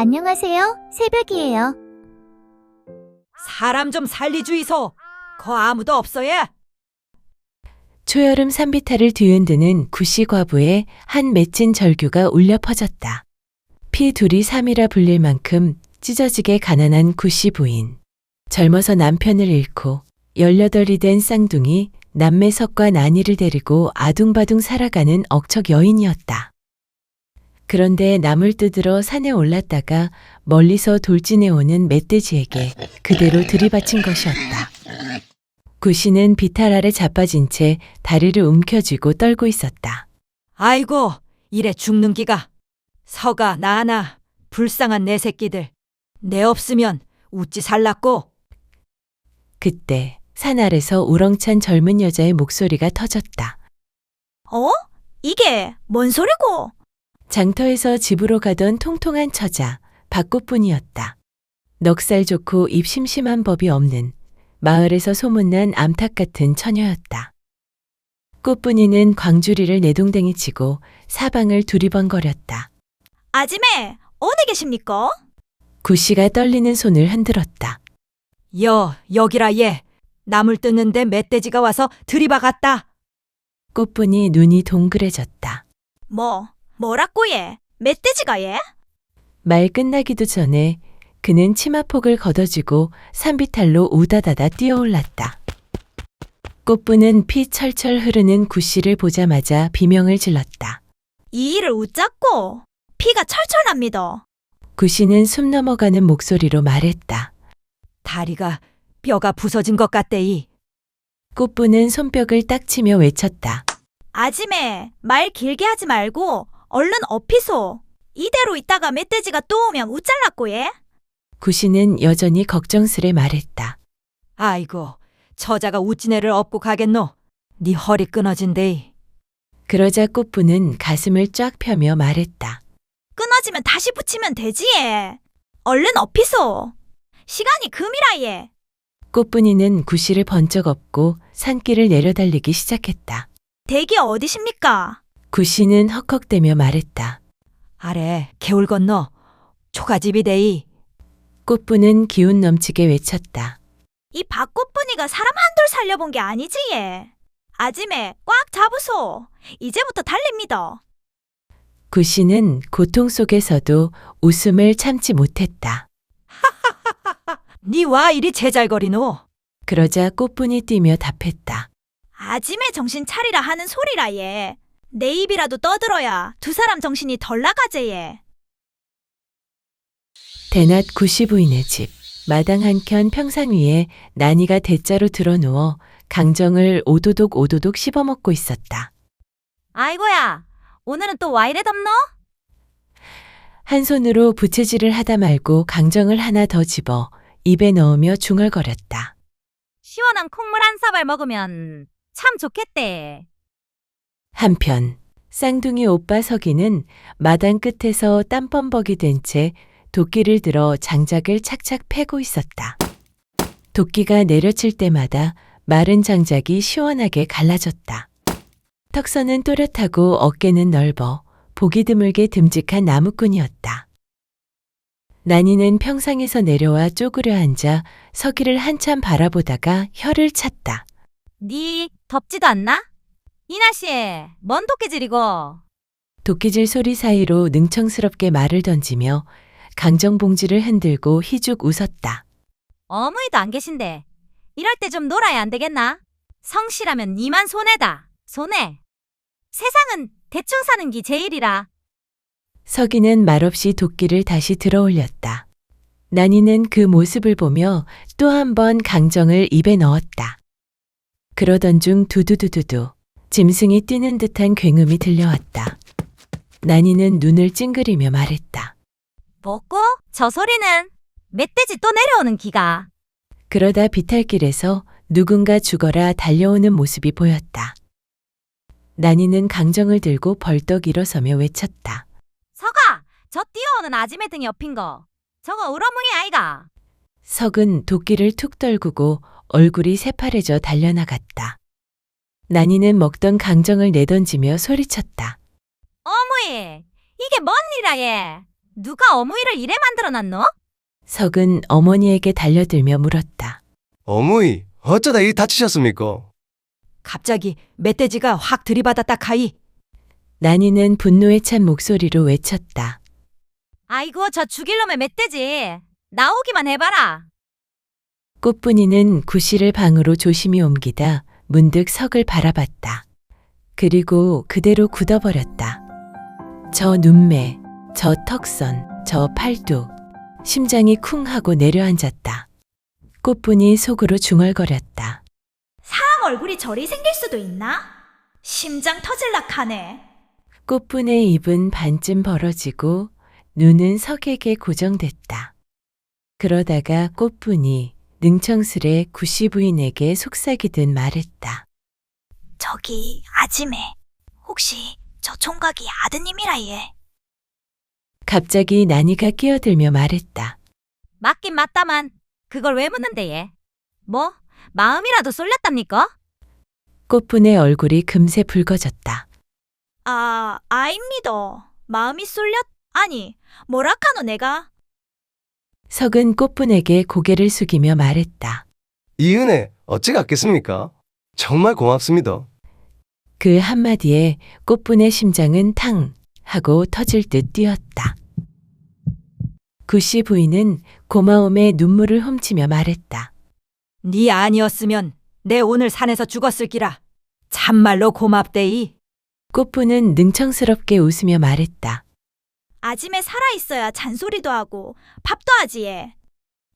안녕하세요. 새벽이에요. 사람 좀 살리주이소. 거 아무도 없어 예. 초여름 산비탈을 뒤흔드는 구씨 과부의 한 맺힌 절규가 울려 퍼졌다. 피 둘이 삼이라 불릴 만큼 찢어지게 가난한 구씨 부인. 젊어서 남편을 잃고 18이 된 쌍둥이 남매석과 난이를 데리고 아둥바둥 살아가는 억척 여인이었다. 그런데 나물 뜯으러 산에 올랐다가 멀리서 돌진해오는 멧돼지에게 그대로 들이받친 것이었다. 구씨는 비탈 아래 자빠진 채 다리를 움켜쥐고 떨고 있었다. 아이고 이래 죽는 기가. 서가 나나 불쌍한 내 새끼들. 내 없으면 우찌 살랐고. 그때 산 아래서 우렁찬 젊은 여자의 목소리가 터졌다. 어? 이게 뭔 소리고? 장터에서 집으로 가던 통통한 처자 박꽃분이었다. 넉살 좋고 입 심심한 법이 없는 마을에서 소문난 암탉 같은 처녀였다. 꽃분이는 광주리를 내동댕이 치고 사방을 두리번거렸다. 아지매, 어디 계십니까? 구씨가 떨리는 손을 흔들었다. 여기라 얘. 나물 뜯는데 멧돼지가 와서 들이박았다. 꽃분이 눈이 동그래졌다. 뭐라고 얘? 멧돼지가 얘? 말 끝나기도 전에 그는 치마폭을 걷어쥐고 산비탈로 우다다다 뛰어올랐다. 꽃분은 피 철철 흐르는 구씨를 보자마자 비명을 질렀다. 이 일을 웃잡고 피가 철철 납니다. 구씨는 숨 넘어가는 목소리로 말했다. 다리가 뼈가 부서진 것 같대이. 꽃분은 손뼉을 딱 치며 외쳤다. 아지매, 말 길게 하지 말고 얼른 업히소. 이대로 있다가 멧돼지가 또 오면 웃잘랐고 얘? 구씨는 여전히 걱정스레 말했다. 아이고 처자가 우찌네를 업고 가겠노. 네 허리 끊어진대이. 그러자 꽃분은 가슴을 쫙 펴며 말했다. 끊어지면 다시 붙이면 되지 얘. 얼른 업히소. 시간이 금이라 얘. 꽃분이는 구씨를 번쩍 업고 산길을 내려달리기 시작했다. 댁이 어디십니까? 구씨는 헉헉대며 말했다. 아래 개울 건너 초가집이대이. 꽃분은 기운 넘치게 외쳤다. 이 박꽃분이가 사람 한둘 살려본 게 아니지 얘. 아지매 꽉 잡으소. 이제부터 달립니다. 구씨는 고통 속에서도 웃음을 참지 못했다. 네 와 이리 제잘거리노. 그러자 꽃분이 뛰며 답했다. 아지매 정신 차리라 하는 소리라 얘. 내 입이라도 떠들어야 두 사람 정신이 덜 나가제 얘. 대낮 구씨 부인의 집. 마당 한켠 평상 위에 난이가 대자로 드러누워 강정을 오도독 오도독 씹어먹고 있었다. 아이고야, 오늘은 또 와 이래 덥노? 한 손으로 부채질을 하다 말고 강정을 하나 더 집어 입에 넣으며 중얼거렸다. 시원한 콩물 한 사발 먹으면 참 좋겠대. 한편 쌍둥이 오빠 석이는 마당 끝에서 땀범벅이 된 채 도끼를 들어 장작을 착착 패고 있었다. 도끼가 내려칠 때마다 마른 장작이 시원하게 갈라졌다. 턱선은 또렷하고 어깨는 넓어 보기 드물게 듬직한 나무꾼이었다. 난이는 평상에서 내려와 쪼그려 앉아 석이를 한참 바라보다가 혀를 찼다. 니 덥지도 않나? 이 날씨에 뭔 도끼질이고? 도끼질 소리 사이로 능청스럽게 말을 던지며 강정봉지를 흔들고 희죽 웃었다. 어머니도 안 계신데 이럴 때 좀 놀아야 안 되겠나? 성실하면 니만 손해다. 손해. 세상은 대충 사는 기 제일이라. 석이는 말없이 도끼를 다시 들어 올렸다. 난이는 그 모습을 보며 또 한 번 강정을 입에 넣었다. 그러던 중 두두두두두 짐승이 뛰는 듯한 굉음이 들려왔다. 난이는 눈을 찡그리며 말했다. 뭐고? 저 소리는 멧돼지 또 내려오는 기가. 그러다 비탈길에서 누군가 죽어라 달려오는 모습이 보였다. 난이는 강정을 들고 벌떡 일어서며 외쳤다. 서가! 저 뛰어오는 아지매 등이 엎인 거. 저거 우러뭉이 아이가. 석은 도끼를 툭 떨구고 얼굴이 새파래져 달려나갔다. 난이는 먹던 강정을 내던지며 소리쳤다. 어머니, 이게 뭔 일이라 얘. 누가 어무이를 이래 만들어놨노? 석은 어머니에게 달려들며 물었다. 어머니, 어쩌다 이 다치셨습니까? 갑자기 멧돼지가 확 들이받았다 카이. 난이는 분노에 찬 목소리로 외쳤다. 아이고, 저 죽일 놈의 멧돼지. 나오기만 해봐라. 꽃분이는 구씨를 방으로 조심히 옮기다 문득 석을 바라봤다. 그리고 그대로 굳어버렸다. 저 눈매, 저 턱선, 저 팔도, 심장이 쿵 하고 내려앉았다. 꽃분이 속으로 중얼거렸다. 사람 얼굴이 저리 생길 수도 있나? 심장 터질락 하네. 꽃분의 입은 반쯤 벌어지고 눈은 석에게 고정됐다. 그러다가 꽃분이 능청스레 구씨 부인에게 속삭이듯 말했다. 저기 아지매, 혹시 저 총각이 아드님이라 얘. 갑자기 난이가 끼어들며 말했다. 맞긴 맞다만 그걸 왜 묻는데 얘? 뭐 마음이라도 쏠렸답니까? 꽃분의 얼굴이 금세 붉어졌다. 아입니다. 마음이 쏠렸, 아니, 뭐라카노 내가? 석은 꽃분에게 고개를 숙이며 말했다. 이 은혜 어찌 갚겠습니까? 정말 고맙습니다. 그 한마디에 꽃분의 심장은 탕 하고 터질 듯 뛰었다. 구씨 부인은 고마움에 눈물을 훔치며 말했다. 네 아니었으면 내 오늘 산에서 죽었을 기라. 참말로 고맙대이. 꽃분은 능청스럽게 웃으며 말했다. 아지매 살아있어야 잔소리도 하고 밥도 하지 얘.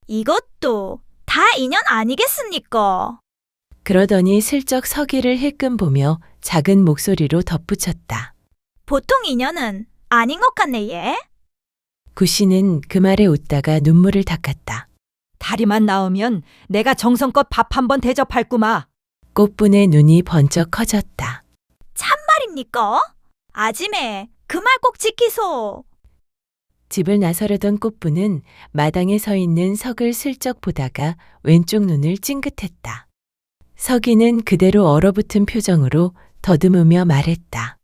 이것도 다 인연 아니겠습니까? 그러더니 슬쩍 서기를 힐끔 보며 작은 목소리로 덧붙였다. 보통 인연은 아닌 것 같네 얘. 구씨는 그 말에 웃다가 눈물을 닦았다. 다리만 나오면 내가 정성껏 밥 한 번 대접할구마. 꽃분의 눈이 번쩍 커졌다. 참말입니까? 아지매, 그 말 꼭 지키소. 집을 나서려던 꽃분은 마당에 서 있는 석을 슬쩍 보다가 왼쪽 눈을 찡긋했다. 석이는 그대로 얼어붙은 표정으로 더듬으며 말했다.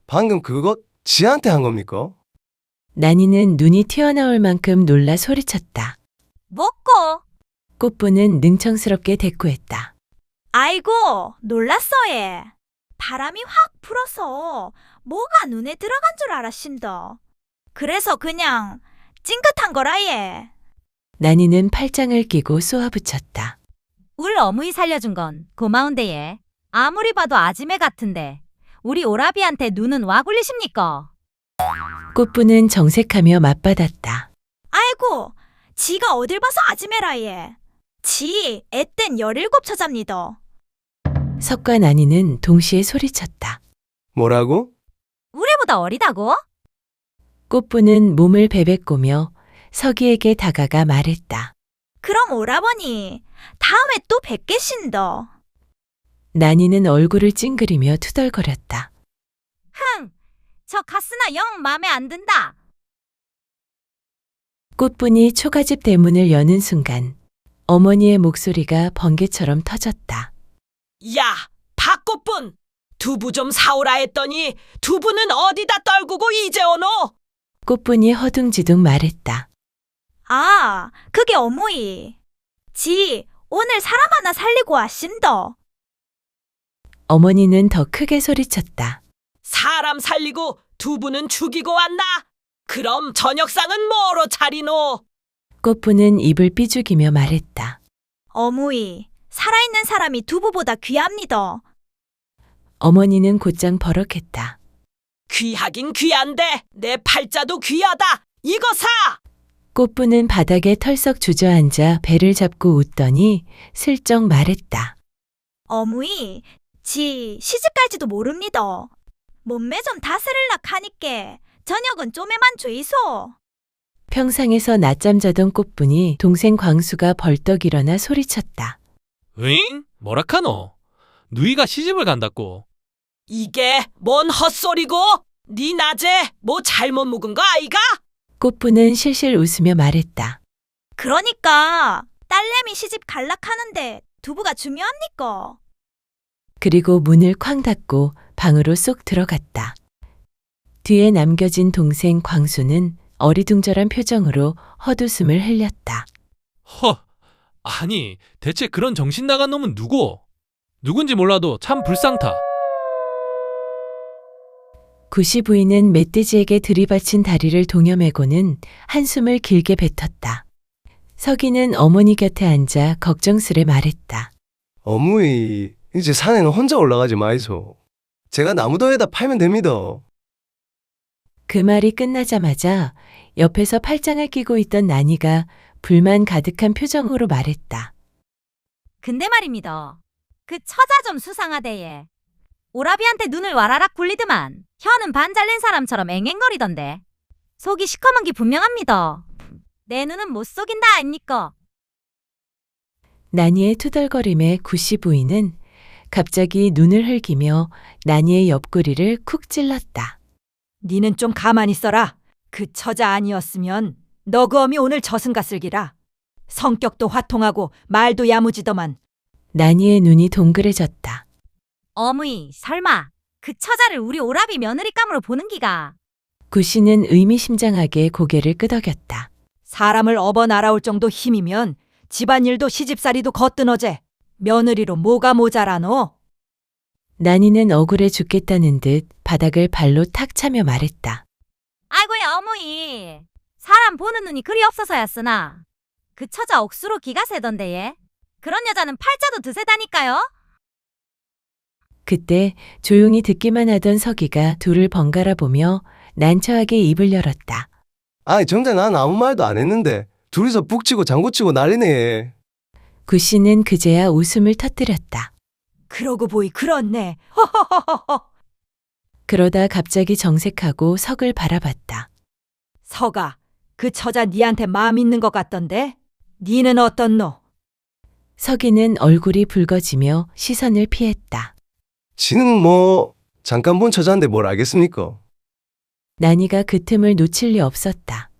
방금 그거 지한테 한 겁니까? 난이는 눈이 튀어나올 만큼 놀라 소리쳤다. 뭐고? 꽃분은 능청스럽게 대꾸했다. 아이고, 놀랐어 얘. 바람이 확 불어서 뭐가 눈에 들어간 줄 알았신다. 그래서 그냥 찡긋한 거라 얘. 난이는 팔짱을 끼고 쏘아붙였다. 울 어무이 살려준 건 고마운데 얘. 아무리 봐도 아지매 같은데 우리 오라비한테 눈은 와 굴리십니까? 꽃분은 정색하며 맞받았다. 아이고, 지가 어딜 봐서 아지매라 얘. 지 애땐 17처잡니다. 석과 난이는 동시에 소리쳤다. 뭐라고? 우리보다 어리다고? 꽃분은 몸을 베베꼬며 석이에게 다가가 말했다. 그럼 오라버니, 다음에 또 뵙겠신다. 난이는 얼굴을 찡그리며 투덜거렸다. 흥! 저 가스나 영 맘에 안 든다. 꽃분이 초가집 대문을 여는 순간 어머니의 목소리가 번개처럼 터졌다. 야, 박꽃분! 두부 좀 사오라 했더니 두부는 어디다 떨구고 이제 오노? 꽃분이 허둥지둥 말했다. 아, 그게 어머니. 지 오늘 사람 하나 살리고 왔신다. 어머니는 더 크게 소리쳤다. 사람 살리고 두부는 죽이고 왔나? 그럼 저녁상은 뭐로 차리노? 꽃분은 입을 삐죽이며 말했다. 어머니, 살아있는 사람이 두부보다 귀합니다. 어머니는 곧장 버럭했다. 귀하긴 귀한데 내 팔자도 귀하다. 이거 사! 꽃분은 바닥에 털썩 주저앉아 배를 잡고 웃더니 슬쩍 말했다. 어머니, 지 시집 갈지도 모릅니다. 몸매 좀 다스릴락 하니께 저녁은 쪼매만 죄이소. 평상에서 낮잠 자던 꽃분이 동생 광수가 벌떡 일어나 소리쳤다. 응? 뭐라카노? 누이가 시집을 간다고. 이게 뭔 헛소리고? 네 낮에 뭐 잘못 묵은 거 아이가? 꽃분은 실실 웃으며 말했다. 그러니까 딸내미 시집 갈락 하는데 두부가 중요합니까? 그리고 문을 쾅 닫고 방으로 쏙 들어갔다. 뒤에 남겨진 동생 광수는 어리둥절한 표정으로 헛웃음을 흘렸다. 아니, 대체 그런 정신 나간 놈은 누구? 누군지 몰라도 참 불쌍타. 구씨 부인은 멧돼지에게 들이받친 다리를 동여매고는 한숨을 길게 뱉었다. 석이는 어머니 곁에 앉아 걱정스레 말했다. 어머니, 이제 산에는 혼자 올라가지 마이소. 제가 나무더에다 팔면 됩니다. 그 말이 끝나자마자 옆에서 팔짱을 끼고 있던 나니가 불만 가득한 표정으로 말했다. 근데 말입니다. 그 처자 좀 수상하대예. 오라비한테 눈을 와라락 굴리더만 혀는 반 잘린 사람처럼 앵앵거리던데. 속이 시커먼 게 분명합니다. 내 눈은 못 속인다 아닙니까? 나니의 투덜거림에 구씨 부인은 갑자기 눈을 흘기며 나니의 옆구리를 쿡 찔렀다. 니는 좀 가만히 있어라. 그 처자 아니었으면 너 그 어미 오늘 저승 갔을기라. 성격도 화통하고 말도 야무지더만. 나니의 눈이 동그래졌다. 어머니, 설마 그 처자를 우리 오라비 며느리감으로 보는 기가? 구씨는 의미심장하게 고개를 끄덕였다. 사람을 업어 날아올 정도 힘이면 집안일도 시집살이도 거뜬어제. 며느리로 뭐가 모자라노? 나니는 억울해 죽겠다는 듯 바닥을 발로 탁 차며 말했다. 아이고야 어머니. 사람 보는 눈이 그리 없어서였으나 그 처자 억수로 기가 세던데 예. 그런 여자는 팔자도 드세다니까요. 그때 조용히 듣기만 하던 석이가 둘을 번갈아 보며 난처하게 입을 열었다. 아이, 정작 난 아무 말도 안 했는데 둘이서 북치고 장구치고 난리네. 구씨는 그제야 웃음을 터뜨렸다. 그러고 보이 그렇네. 그러다 갑자기 정색하고 석을 바라봤다. 서가, 그 처자 니한테 마음 있는 것 같던데? 니는 어떻노? 석이는 얼굴이 붉어지며 시선을 피했다. 지는 뭐 잠깐 본 처자인데 뭘 알겠습니까? 나니가 그 틈을 놓칠 리 없었다.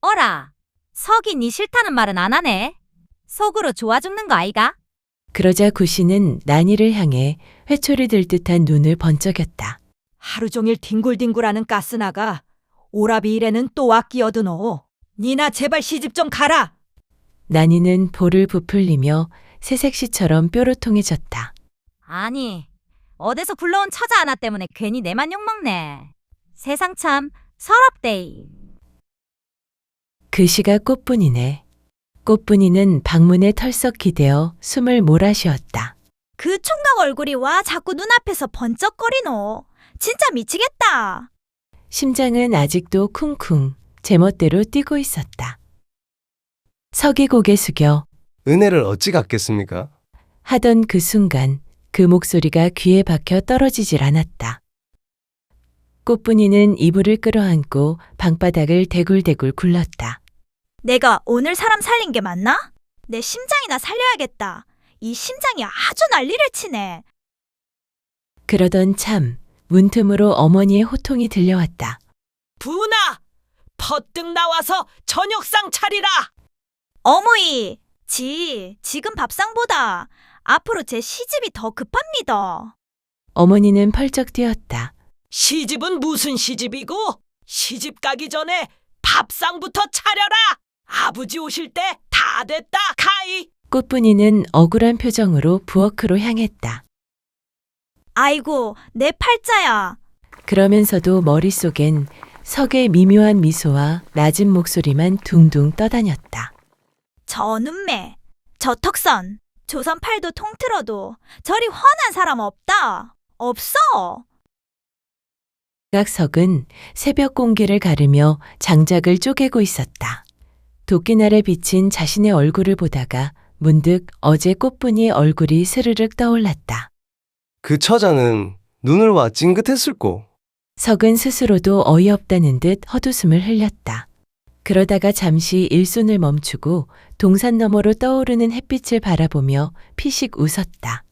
어라, 석이 니 싫다는 말은 안 하네. 속으로 좋아 죽는 거 아이가? 그러자 구씨는 나니를 향해 회초리 들 듯한 눈을 번쩍였다. 하루 종일 뒹굴뒹굴하는 가스나가 오라비 일에는 또 와 끼어드노. 니나 제발 시집 좀 가라. 나니는 볼을 부풀리며 새색시처럼 뾰로통해졌다. 아니, 어디서 굴러온 처자 하나 때문에 괜히 내만 욕먹네. 세상 참 서럽데이. 그 시가 꽃분이네. 꽃분이는 방문에 털썩 기대어 숨을 몰아쉬었다. 그 총각 얼굴이 와 자꾸 눈앞에서 번쩍거리노. 진짜 미치겠다. 심장은 아직도 쿵쿵 제멋대로 뛰고 있었다. 석이 고개 숙여 은혜를 어찌 갚겠습니까? 하던 그 순간 그 목소리가 귀에 박혀 떨어지질 않았다. 꽃분이는 이불을 끌어안고 방바닥을 대굴대굴 굴렀다. 내가 오늘 사람 살린 게 맞나? 내 심장이나 살려야겠다. 이 심장이 아주 난리를 치네. 그러던 참 문틈으로 어머니의 호통이 들려왔다. 분아! 퍼뜩 나와서 저녁상 차리라! 어머니, 지금 밥상보다 앞으로 제 시집이 더 급합니다. 어머니는 펄쩍 뛰었다. 시집은 무슨 시집이고? 시집 가기 전에 밥상부터 차려라! 아버지 오실 때 다 됐다, 카이! 꽃분이는 억울한 표정으로 부엌으로 향했다. 아이고, 내 팔자야. 그러면서도 머릿속엔 석의 미묘한 미소와 낮은 목소리만 둥둥 떠다녔다. 저 눈매, 저 턱선, 조선 팔도 통틀어도 저리 훤한 사람 없다. 없어. 각석은 새벽 공기를 가르며 장작을 쪼개고 있었다. 도끼 날에 비친 자신의 얼굴을 보다가 문득 어제 꽃분이의 얼굴이 스르륵 떠올랐다. 그 처자는 눈을 와 찡긋했을꼬. 석은 스스로도 어이없다는 듯 헛웃음을 흘렸다. 그러다가 잠시 일손을 멈추고 동산 너머로 떠오르는 햇빛을 바라보며 피식 웃었다.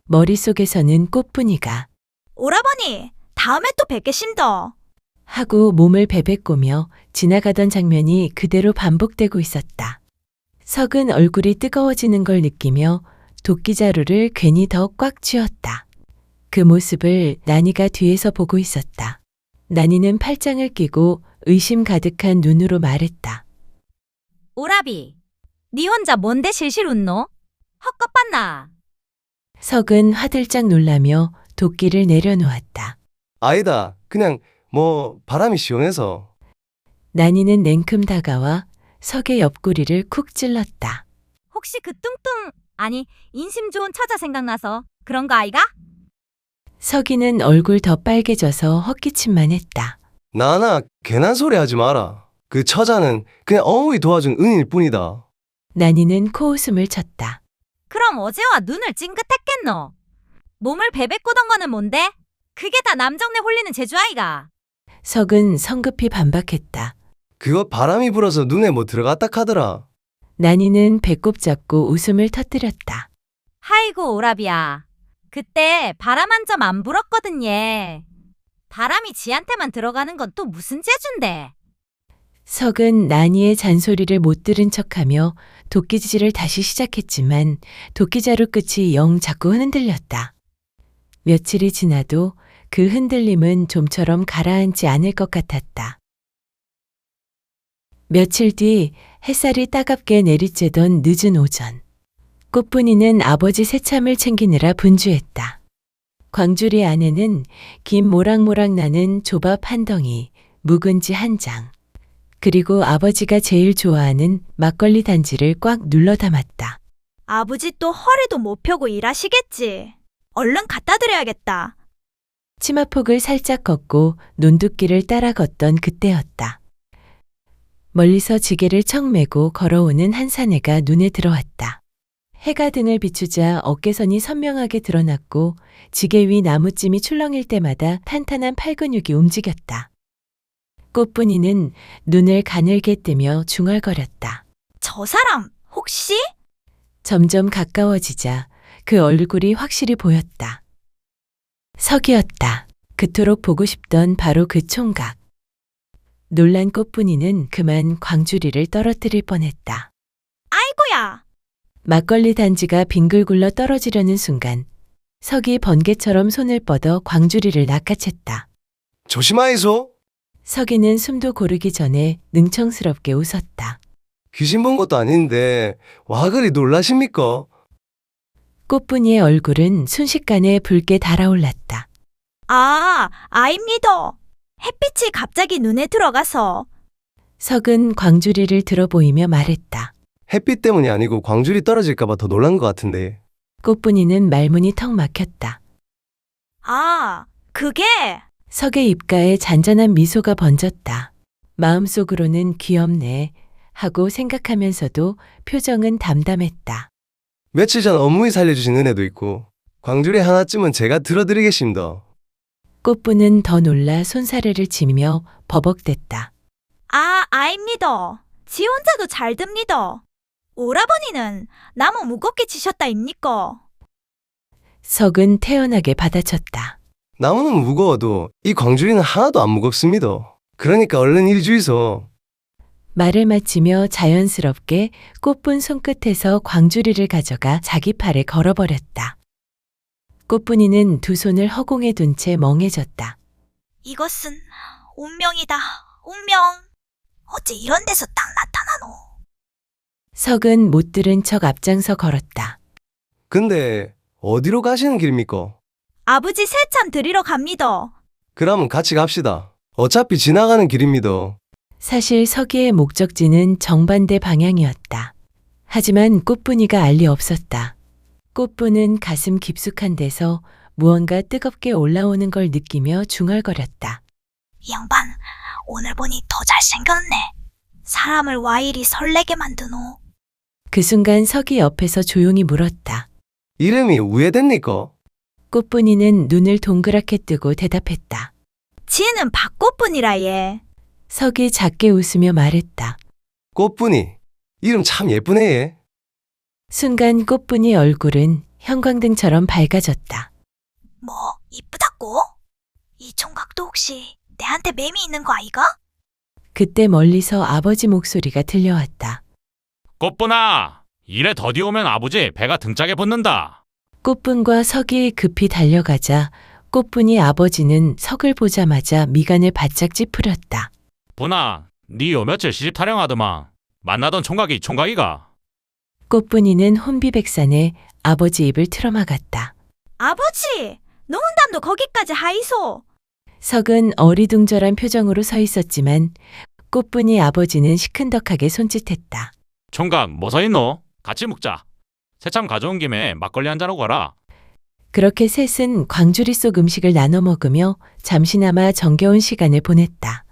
머릿속에서는 꽃분이가 오라버니, 다음에 또 뵙겠심더. 하고 몸을 베베꼬며 지나가던 장면이 그대로 반복되고 있었다. 석은 얼굴이 뜨거워지는 걸 느끼며 도끼자루를 괜히 더 꽉 쥐었다. 그 모습을 나니가 뒤에서 보고 있었다. 나니는 팔짱을 끼고 의심 가득한 눈으로 말했다. 오라비, 니 혼자 뭔데 실실 웃노? 헛것봤나? 석은 화들짝 놀라며 도끼를 내려놓았다. 아니다. 그냥 뭐 바람이 시원해서. 난이는 냉큼 다가와 석의 옆구리를 쿡 찔렀다. 혹시 그 뚱뚱, 아니 인심 좋은 처자 생각나서 그런 거 아이가? 석이는 얼굴 더 빨개져서 헛기침만 했다. 나나 괜한 소리 하지 마라. 그 처자는 그냥 어머니 도와준 은인일 뿐이다. 난이는 코웃음을 쳤다. 그럼 어제와 눈을 찡긋했겠노? 몸을 베베꼬던 거는 뭔데? 그게 다 남정네 홀리는 제주 아이가. 석은 성급히 반박했다. 그거 바람이 불어서 눈에 뭐 들어갔다 카더라. 난이는 배꼽 잡고 웃음을 터뜨렸다. 아이고 오라비야. 그때 바람 한 점 안 불었거든 얘. 바람이 지한테만 들어가는 건 또 무슨 재주인데. 석은 난이의 잔소리를 못 들은 척하며 도끼질을 다시 시작했지만 도끼자루 끝이 영 자꾸 흔들렸다. 며칠이 지나도 그 흔들림은 좀처럼 가라앉지 않을 것 같았다. 며칠 뒤 햇살이 따갑게 내리쬐던 늦은 오전. 꽃분이는 아버지 새참을 챙기느라 분주했다. 광주리 안에는 김 모락모락 나는 조밥 한 덩이, 묵은지 한 장, 그리고 아버지가 제일 좋아하는 막걸리 단지를 꽉 눌러 담았다. 아버지 또 허리도 못 펴고 일하시겠지. 얼른 갖다 드려야겠다. 치마폭을 살짝 걷고 논두길을 따라 걷던 그때였다. 멀리서 지게를 척 메고 걸어오는 한 사내가 눈에 들어왔다. 해가 등을 비추자 어깨선이 선명하게 드러났고 지게 위 나무찜이 출렁일 때마다 탄탄한 팔근육이 움직였다. 꽃분이는 눈을 가늘게 뜨며 중얼거렸다. 저 사람 혹시? 점점 가까워지자 그 얼굴이 확실히 보였다. 석이었다. 그토록 보고 싶던 바로 그 총각. 놀란 꽃분이는 그만 광주리를 떨어뜨릴 뻔했다. 아이고야. 막걸리 단지가 빙글 굴러 떨어지려는 순간 석이 번개처럼 손을 뻗어 광주리를 낚아챘다. 조심하이소. 석이는 숨도 고르기 전에 능청스럽게 웃었다. 귀신 본 것도 아닌데 와 그리 놀라십니까? 꽃분이의 얼굴은 순식간에 붉게 달아올랐다. 아, 아입니다. 햇빛이 갑자기 눈에 들어가서. 석은 광주리를 들어보이며 말했다. 햇빛 때문이 아니고 광줄이 떨어질까봐 더 놀란 것 같은데. 꽃분이는 말문이 턱 막혔다. 아, 그게 석의 입가에 잔잔한 미소가 번졌다. 마음속으로는 귀엽네 하고 생각하면서도 표정은 담담했다. 며칠 전 업무에 살려주신 은혜도 있고 광줄이 하나쯤은 제가 들어드리겠습니다. 꽃분은 더 놀라 손사래를 치며 버벅댔다. 아, 아입니다. 지 혼자도 잘 듭니다. 오라버니는 나무 무겁게 치셨다입니까? 석은 태연하게 받아쳤다. 나무는 무거워도 이 광줄이는 하나도 안 무겁습니다. 그러니까 얼른 일 주이소. 말을 마치며 자연스럽게 꽃분 손끝에서 광주리를 가져가 자기 팔에 걸어버렸다. 꽃분이는 두 손을 허공에 둔 채 멍해졌다. 이것은 운명이다. 운명. 어째 이런 데서 딱 나타나노. 석은 못 들은 척 앞장서 걸었다. 근데 어디로 가시는 길입니까? 아버지 새참 드리러 갑니다. 그러면 같이 갑시다. 어차피 지나가는 길입니다. 사실 석이의 목적지는 정반대 방향이었다. 하지만 꽃분이가 알 리 없었다. 꽃분은 가슴 깊숙한 데서 무언가 뜨겁게 올라오는 걸 느끼며 중얼거렸다. 이 양반, 오늘 보니 더 잘생겼네. 사람을 와 이리 설레게 만드노. 그 순간 석이 옆에서 조용히 물었다. 이름이 우회됩니까? 꽃분이는 눈을 동그랗게 뜨고 대답했다. 지는 박꽃분이라 얘. 석이 작게 웃으며 말했다. 꽃분이. 이름 참 예쁘네 얘. 순간 꽃분이 얼굴은 형광등처럼 밝아졌다. 뭐 이쁘다고? 이 총각도 혹시 내한테 맴이 있는 거 아이가? 그때 멀리서 아버지 목소리가 들려왔다. 꽃분아, 일에 더디 오면 아버지 배가 등짝에 붙는다. 꽃분과 석이 급히 달려가자 꽃분이 아버지는 석을 보자마자 미간을 바짝 찌푸렸다. 보나, 니요 며칠 시집 타령하더만 만나던 총각이 총각이가. 꽃분이는 혼비백산에 아버지 입을 틀어막았다. 아버지, 농담도 거기까지 하이소. 석은 어리둥절한 표정으로 서 있었지만 꽃분이 아버지는 시큰덕하게 손짓했다. 총각 뭐 서 있노? 같이 묵자. 새참 가져온 김에 막걸리 한잔 하고 가라. 그렇게 셋은 광주리 속 음식을 나눠 먹으며 잠시나마 정겨운 시간을 보냈다.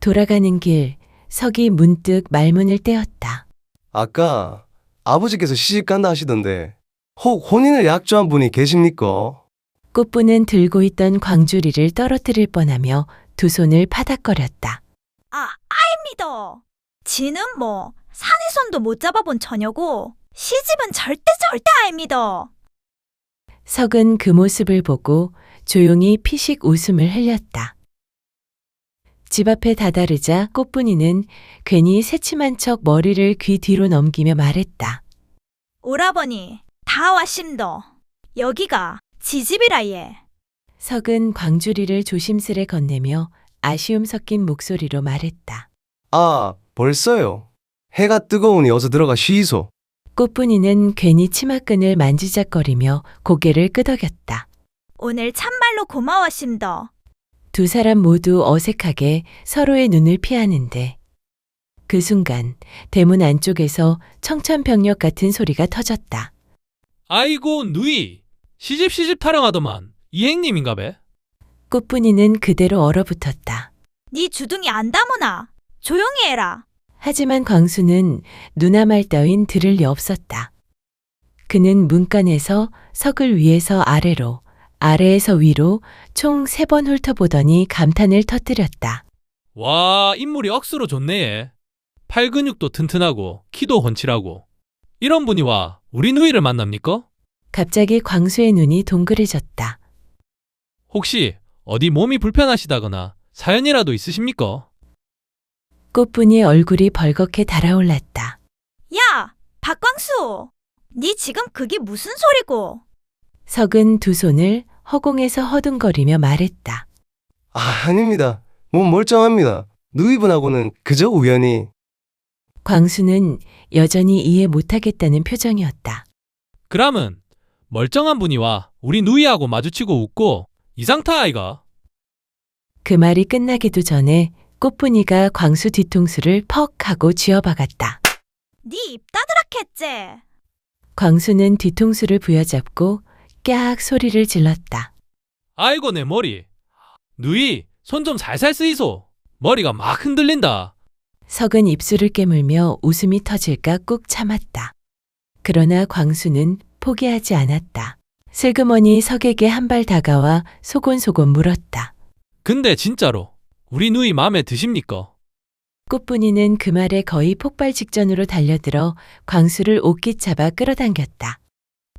돌아가는 길, 석이 문득 말문을 떼었다. 아까 아버지께서 시집 간다 하시던데 혹 혼인을 약조한 분이 계십니까? 꽃분은 들고 있던 광주리를 떨어뜨릴 뻔하며 두 손을 파닥거렸다. 아닙니다. 지는 뭐 산의 손도 못 잡아본 처녀고 시집은 절대 아닙니다. 석은 그 모습을 보고 조용히 피식 웃음을 흘렸다. 집 앞에 다다르자 꽃분이는 괜히 새침한 척 머리를 귀 뒤로 넘기며 말했다. 오라버니, 다 왔심더. 여기가 지집이라 예. 석은 광주리를 조심스레 건네며 아쉬움 섞인 목소리로 말했다. 아, 벌써요. 해가 뜨거우니 어서 들어가 쉬이소. 꽃분이는 괜히 치마끈을 만지작거리며 고개를 끄덕였다. 오늘 참말로 고마워심더. 두 사람 모두 어색하게 서로의 눈을 피하는데 그 순간 대문 안쪽에서 청천벽력 같은 소리가 터졌다. 아이고 누이 시집 타령하더만 이행님인가배? 꽃분이는 그대로 얼어붙었다. 네 주둥이 안 다무나. 조용히 해라. 하지만 광수는 누나말 따윈 들을 리 없었다. 그는 문간에서 석을 위에서 아래로, 아래에서 위로 총 3번 훑어보더니 감탄을 터뜨렸다. 와 인물이 억수로 좋네. 팔 근육도 튼튼하고 키도 훤칠하고 이런 분이 와 우리 누이를 만납니까? 갑자기 광수의 눈이 동그래졌다. 혹시 어디 몸이 불편하시다거나 사연이라도 있으십니까? 꽃분이의 얼굴이 벌겋게 달아올랐다. 야, 박광수. 네 지금 그게 무슨 소리고? 석은 두 손을 허공에서 허둥거리며 말했다. 아닙니다. 몸 멀쩡합니다. 누이분하고는 그저 우연히. 광수는 여전히 이해 못하겠다는 표정이었다. 그람은 멀쩡한 분이 와 우리 누이하고 마주치고 웃고 이상타 아이가? 그 말이 끝나기도 전에 꽃분이가 광수 뒤통수를 퍽 하고 쥐어박았다. 네 입 다드락했제. 광수는 뒤통수를 부여잡고 깍 소리를 질렀다. 아이고 내 머리. 누이 손 좀 살살 쓰이소. 머리가 막 흔들린다. 석은 입술을 깨물며 웃음이 터질까 꾹 참았다. 그러나 광수는 포기하지 않았다. 슬그머니 석에게 한 발 다가와 소곤소곤 물었다. 근데 진짜로 우리 누이 마음에 드십니까? 꽃분이는 그 말에 거의 폭발 직전으로 달려들어 광수를 옷깃 잡아 끌어당겼다.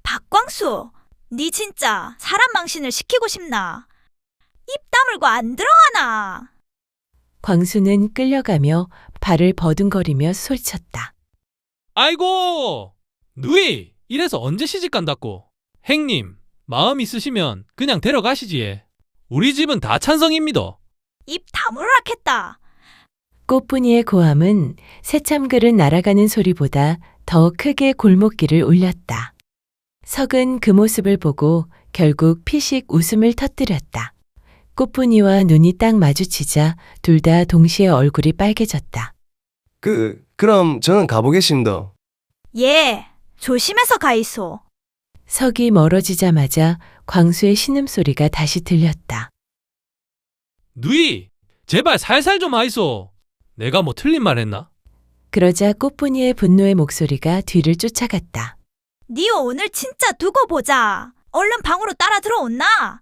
박광수, 네 진짜 사람 망신을 시키고 싶나? 입 다물고 안 들어가나? 광수는 끌려가며 발을 버둥거리며 소리쳤다. 아이고 누이 이래서 언제 시집 간다고? 행님 마음 있으시면 그냥 데려가시지. 우리 집은 다 찬성입니다. 입 다물으라 했다. 꽃분이의 고함은 새참그릇 날아가는 소리보다 더 크게 골목길을 울렸다. 석은 그 모습을 보고 결국 피식 웃음을 터뜨렸다. 꽃분이와 눈이 딱 마주치자 둘 다 동시에 얼굴이 빨개졌다. 그럼 저는 가보겠습니다. 예, 조심해서 가이소. 석이 멀어지자마자 광수의 신음소리가 다시 들렸다. 누이 제발 살살 좀 하이소. 내가 뭐 틀린 말 했나? 그러자 꽃분이의 분노의 목소리가 뒤를 쫓아갔다. 니오 오늘 진짜 두고 보자. 얼른 방으로 따라 들어온나?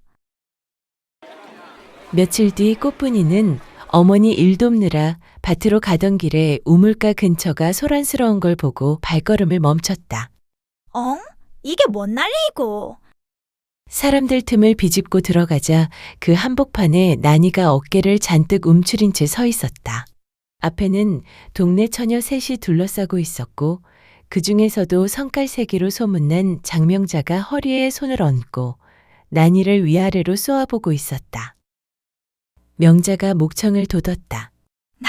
며칠 뒤 꽃분이는 어머니 일 돕느라 밭으로 가던 길에 우물가 근처가 소란스러운 걸 보고 발걸음을 멈췄다. 엉? 이게 뭔 난리이고? 사람들 틈을 비집고 들어가자 그 한복판에 나니가 어깨를 잔뜩 움츠린 채 서 있었다. 앞에는 동네 처녀 셋이 둘러싸고 있었고 그 중에서도 성깔세기로 소문난 장명자가 허리에 손을 얹고 나니를 위아래로 쏘아보고 있었다. 명자가 목청을 돋웠다.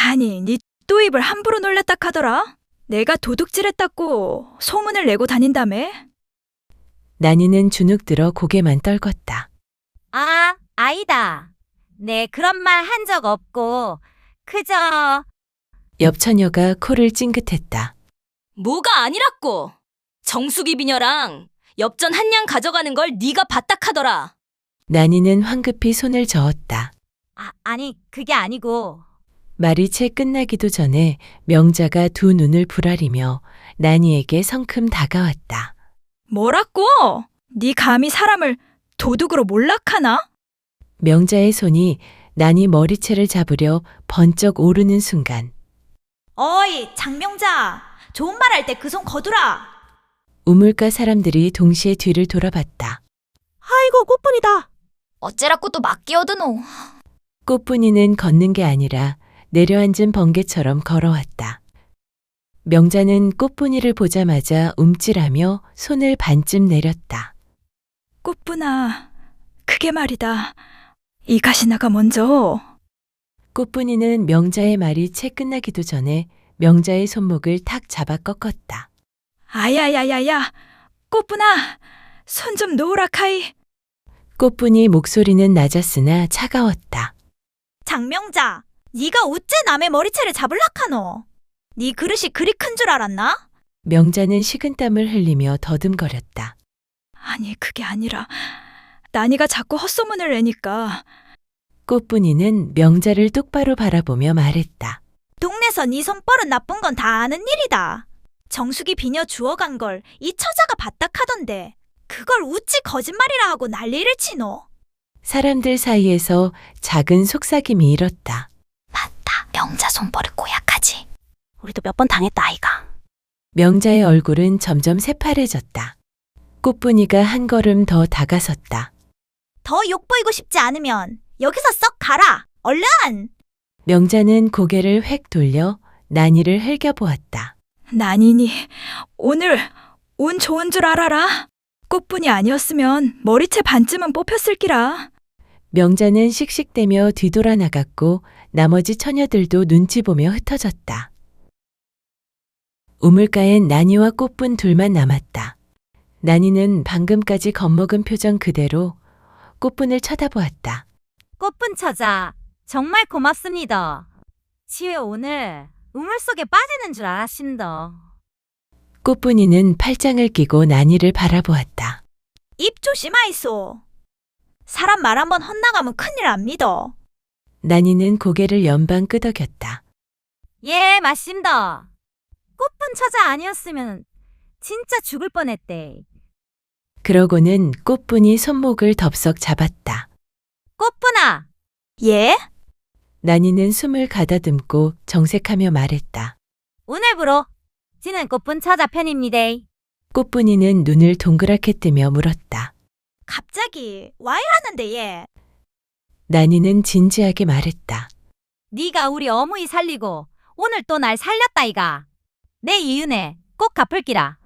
나니 네 또입을 함부로 놀렸다 카더라. 내가 도둑질했다고 소문을 내고 다닌다며? 난이는 주눅 들어 고개만 떨궜다. 아, 아니다. 네, 그런 말 한 적 없고, 그저, 옆 처녀가 코를 찡긋했다. 뭐가 아니라고. 정수기 비녀랑 엽전 한 냥 가져가는 걸 네가 바딱하더라. 난이는 황급히 손을 저었다. 아니, 그게 아니고, 말이 채 끝나기도 전에 명자가 두 눈을 부라리며 난이에게 성큼 다가왔다. 뭐라고? 네 감히 사람을 도둑으로 몰락하나? 명자의 손이 난이 머리채를 잡으려 번쩍 오르는 순간 어이, 장명자. 좋은 말 할 때 그 손 거두라. 우물가 사람들이 동시에 뒤를 돌아봤다. 아이고 꽃분이다. 어째라고 또 막 끼어드노. 꽃분이는 걷는 게 아니라 내려앉은 번개처럼 걸어왔다. 명자는 꽃분이를 보자마자 움찔하며 손을 반쯤 내렸다. 꽃분아, 그게 말이다. 이 가시나가 먼저. 꽃분이는 명자의 말이 채 끝나기도 전에 명자의 손목을 탁 잡아 꺾었다. 아야야야야, 꽃분아, 손 좀 놓으라 카이. 꽃분이 목소리는 낮았으나 차가웠다. 장명자, 네가 어째 남의 머리채를 잡을락하노? 네 그릇이 그리 큰 줄 알았나? 명자는 식은땀을 흘리며 더듬거렸다. 아니, 그게 아니라 난이가 자꾸 헛소문을 내니까. 꽃분이는 명자를 똑바로 바라보며 말했다. 동네서 네 손버릇 나쁜 건 다 아는 일이다. 정수기 비녀 주워간 걸 이 처자가 바딱하던데 그걸 어찌 거짓말이라 하고 난리를 치노? 사람들 사이에서 작은 속삭임이 일었다. 맞다. 명자 손버릇 고약하지. 우리도 몇 번 당했다 아이가. 명자의 얼굴은 점점 새파래졌다. 꽃분이가 한 걸음 더 다가섰다. 더 욕보이고 싶지 않으면 여기서 썩 가라. 얼른! 명자는 고개를 획 돌려 난이를 흘겨보았다. 난이니 오늘 운 좋은 줄 알아라. 꽃분이 아니었으면 머리채 반쯤은 뽑혔을 기라. 명자는 씩씩대며 뒤돌아 나갔고 나머지 처녀들도 눈치 보며 흩어졌다. 우물가엔 난이와 꽃분 둘만 남았다. 난이는 방금까지 겁먹은 표정 그대로 꽃분을 쳐다보았다. 꽃분 처자, 정말 고맙습니다. 지혜 오늘 우물 속에 빠지는 줄 알았신다. 꽃분이는 팔짱을 끼고 난이를 바라보았다. 입 조심하이소. 사람 말 한번 헛나가면 큰일 납니다. 난이는 고개를 연방 끄덕였다. 예, 맞습니다. 꽃분 처자 아니었으면 진짜 죽을 뻔했대. 그러고는 꽃분이 손목을 덥석 잡았다. 꽃분아, 예? 난이는 숨을 가다듬고 정색하며 말했다. 오늘부로 지는 꽃분 처자 편입니다. 꽃분이는 눈을 동그랗게 뜨며 물었다. 갑자기 와 이러는데 얘. 난이는 진지하게 말했다. 네가 우리 어머니 살리고 오늘 또 날 살렸다 이가. 내 이은혜 꼭 갚을기라.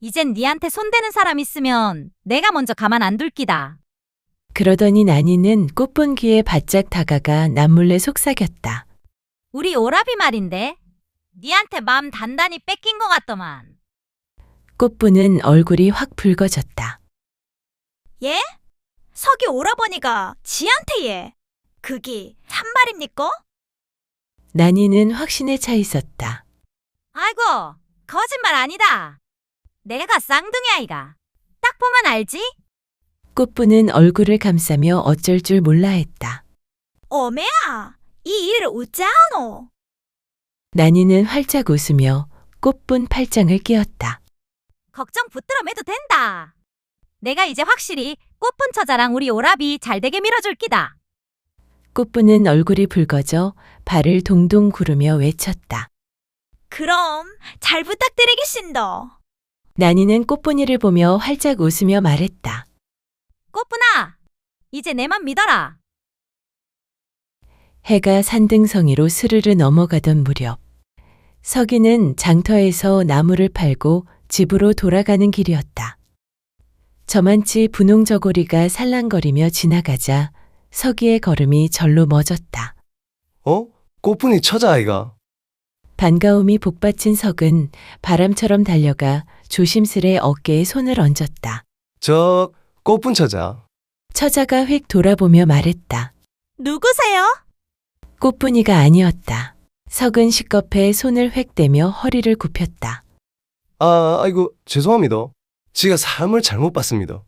이젠 니한테 손대는 사람 있으면 내가 먼저 가만 안 둘기다. 그러더니 난이는 꽃분 귀에 바짝 다가가 남몰래 속삭였다. 우리 오라비 말인데 니한테 마음 단단히 뺏긴 것 같더만. 꽃분은 얼굴이 확 붉어졌다. 예? 석이 오라버니가 지한테 얘. 그기 참말입니까? 난이는 확신에 차 있었다. 아이고, 거짓말 아니다. 내가 쌍둥이 아이가. 딱 보면 알지? 꽃분은 얼굴을 감싸며 어쩔 줄 몰라 했다. 어메야, 이 일을 어째 하노? 난이는 활짝 웃으며 꽃분 팔짱을 끼웠다. 걱정 붙들어 매도 된다. 내가 이제 확실히 꽃분 처자랑 우리 오라비 잘되게 밀어줄 기다. 꽃분은 얼굴이 붉어져 발을 동동 구르며 외쳤다. 그럼 잘 부탁드리겠습니다. 난이는 꽃분이를 보며 활짝 웃으며 말했다. 꽃분아, 이제 내 맘 믿어라. 해가 산등성이로 스르르 넘어가던 무렵 석이는 장터에서 나무를 팔고 집으로 돌아가는 길이었다. 저만치 분홍 저고리가 살랑거리며 지나가자 석이의 걸음이 절로 멎었다. 어? 꽃분이 처자아이가. 반가움이 복받친 석은 바람처럼 달려가 조심스레 어깨에 손을 얹었다. 저 꽃분 처자. 처자가 휙 돌아보며 말했다. 누구세요? 꽃분이가 아니었다. 석은 시겁해 손을 획대며 허리를 굽혔다. 아이고 죄송합니다. 지가 삶을 잘못 봤습니다.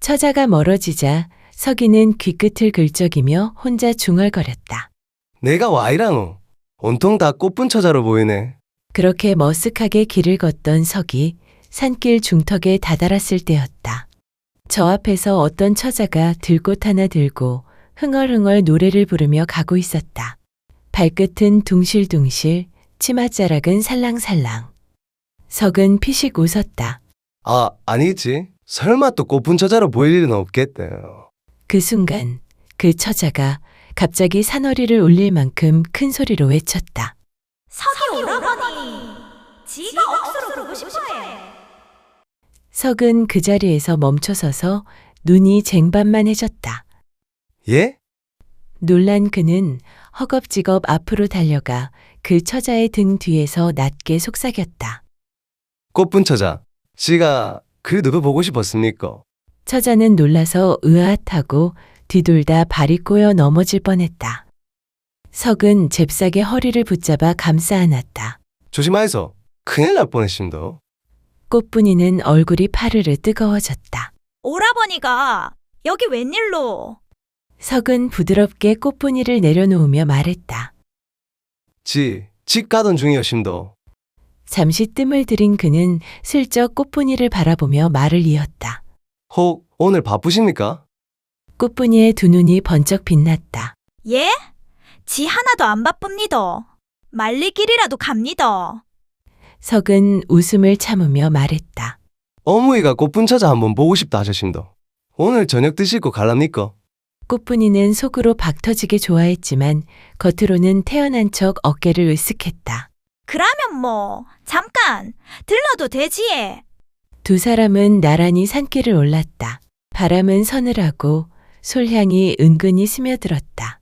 처자가 멀어지자 석이는 귀끝을 긁적이며 혼자 중얼거렸다. 내가 와이라노. 온통 다 꽃분 처자로 보이네. 그렇게 머쓱하게 길을 걷던 석이 산길 중턱에 다다랐을 때였다. 저 앞에서 어떤 처자가 들꽃 하나 들고 흥얼흥얼 노래를 부르며 가고 있었다. 발끝은 둥실둥실, 치맛자락은 살랑살랑. 석은 피식 웃었다. 아니지. 설마 또 꽃분 처자로 보일 일은 없겠대요. 그 순간 그 처자가 갑자기 산허리를 울릴 만큼 큰 소리로 외쳤다. 석이 오라버니. 지가 억수로 보고 싶어해. 석은 그 자리에서 멈춰서서 눈이 쟁반만해졌다. 예? 놀란 그는 허겁지겁 앞으로 달려가 그 처자의 등 뒤에서 낮게 속삭였다. 꽃분 처자. 지가 그 누구 보고 싶었습니까? 처자는 놀라서 으앗하고 뒤돌다 발이 꼬여 넘어질 뻔했다. 석은 잽싸게 허리를 붙잡아 감싸 안았다. 조심하이소. 큰일 날 뻔했습니다. 꽃분이는 얼굴이 파르르 뜨거워졌다. 오라버니가 여기 웬일로? 석은 부드럽게 꽃분이를 내려놓으며 말했다. 집 가던 중이었습니다. 잠시 뜸을 들인 그는 슬쩍 꽃분이를 바라보며 말을 이었다. 혹 오늘 바쁘십니까? 꽃분이의 두 눈이 번쩍 빛났다. 예? 지 하나도 안 바쁩니다. 말리길이라도 갑니다. 석은 웃음을 참으며 말했다. 어머니가 꽃분 처자 한번 보고 싶다 하셨습니다. 오늘 저녁 드시고 갈랍니까? 꽃분이는 속으로 박터지게 좋아했지만 겉으로는 태연한 척 어깨를 으쓱했다. 그러면 뭐 잠깐 들러도 되지에. 두 사람은 나란히 산길을 올랐다. 바람은 서늘하고 솔향이 은근히 스며들었다.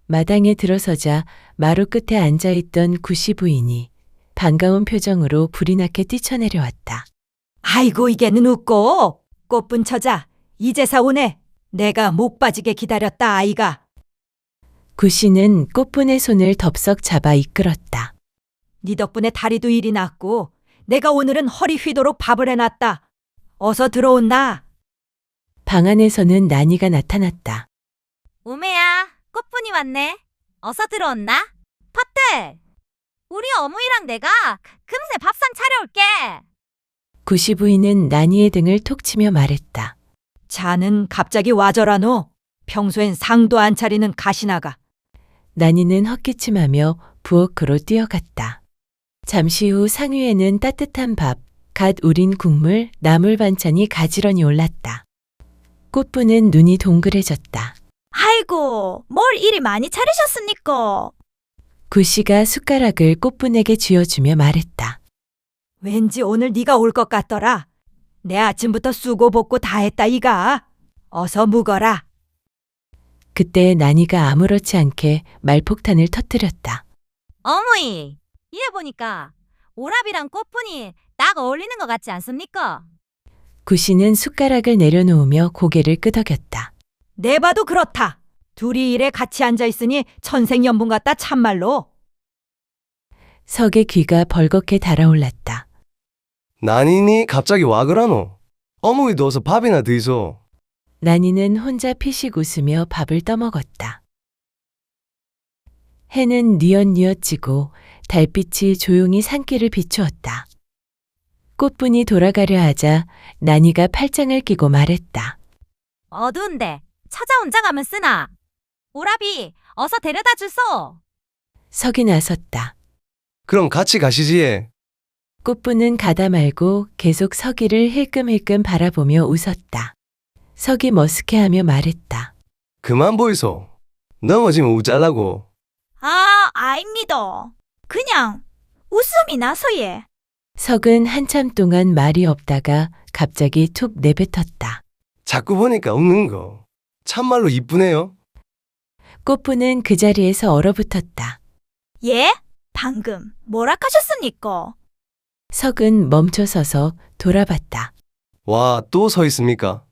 마당에 들어서자 마루 끝에 앉아있던 구씨 부인이 반가운 표정으로 불이 나게 뛰쳐내려왔다. 아이고 이게는 웃고 꽃분 처자 이제사 오네. 내가 목 빠지게 기다렸다 아이가. 구씨는 꽃분의 손을 덥석 잡아 이끌었다. 네 덕분에 다리도 일이 났고 내가 오늘은 허리 휘도록 밥을 해놨다. 어서 들어온나. 방 안에서는 나니가 나타났다. 우매야, 꽃분이 왔네. 어서 들어온나? 팥들, 우리 어머니랑 내가 금세 밥상 차려올게. 구씨 부인은 나니의 등을 톡 치며 말했다. 자는 갑자기 와저라노. 평소엔 상도 안 차리는 가시나가. 나니는 헛기침하며 부엌으로 뛰어갔다. 잠시 후 상위에는 따뜻한 밥, 갓 우린 국물, 나물 반찬이 가지런히 올랐다. 꽃분은 눈이 동그래졌다. 아이고, 뭘 이리 많이 차리셨습니까? 구씨가 숟가락을 꽃분에게 쥐어주며 말했다. 왠지 오늘 네가 올 것 같더라. 내 아침부터 쓰고 볶고 다 했다 이가. 어서 묵어라. 그때 나니가 아무렇지 않게 말폭탄을 터뜨렸다. 어머니, 이래 보니까 오라비랑 꽃분이 딱 어울리는 것 같지 않습니까? 구씨는 숟가락을 내려놓으며 고개를 끄덕였다. 내 봐도 그렇다. 둘이 일에 같이 앉아있으니 천생연분 같다 참말로. 석의 귀가 벌겋게 달아올랐다. 난이니 갑자기 와 그러노? 어머니도 어서 밥이나 드이소. 나니는 혼자 피식 웃으며 밥을 떠먹었다. 해는 뉘엿뉘엿 지고 달빛이 조용히 산길을 비추었다. 꽃분이 돌아가려 하자 나니가 팔짱을 끼고 말했다. 어두운데 찾아 혼자 가면 쓰나? 오라비, 어서 데려다 주소. 석이 나섰다. 그럼 같이 가시지에. 꽃분은 가다 말고 계속 석이를 힐끔힐끔 바라보며 웃었다. 석이 머쓱해하며 말했다. 그만 보이소. 넘어지면 우짤라고. 아닙니다. 그냥 웃음이 나서예. 석은 한참 동안 말이 없다가 갑자기 툭 내뱉었다. 자꾸 보니까 웃는 거. 참말로 이쁘네요. 꽃부는 그 자리에서 얼어붙었다. 예? 방금 뭐라 하셨습니까? 석은 멈춰서서 돌아봤다. 와, 또 서 있습니까?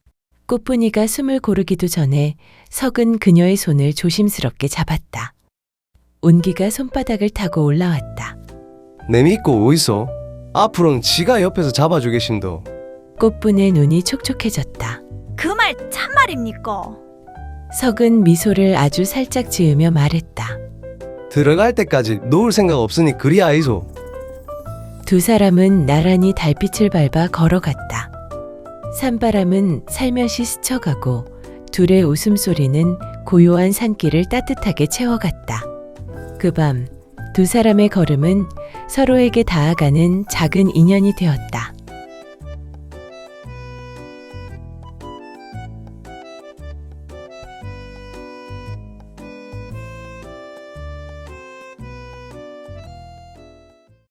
꽃분이가 숨을 고르기도 전에 석은 그녀의 손을 조심스럽게 잡았다. 온기가 손바닥을 타고 올라왔다. 내 믿고 어디서? 앞으로는 지가 옆에서 잡아주겠심도. 꽃분의 눈이 촉촉해졌다. 그 말 참말입니까? 석은 미소를 아주 살짝 지으며 말했다. 들어갈 때까지 놓을 생각 없으니 그리 아이소. 두 사람은 나란히 달빛을 밟아 걸어갔다. 산바람은 살며시 스쳐가고 둘의 웃음소리는 고요한 산길을 따뜻하게 채워갔다. 그 밤 두 사람의 걸음은 서로에게 닿아가는 작은 인연이 되었다.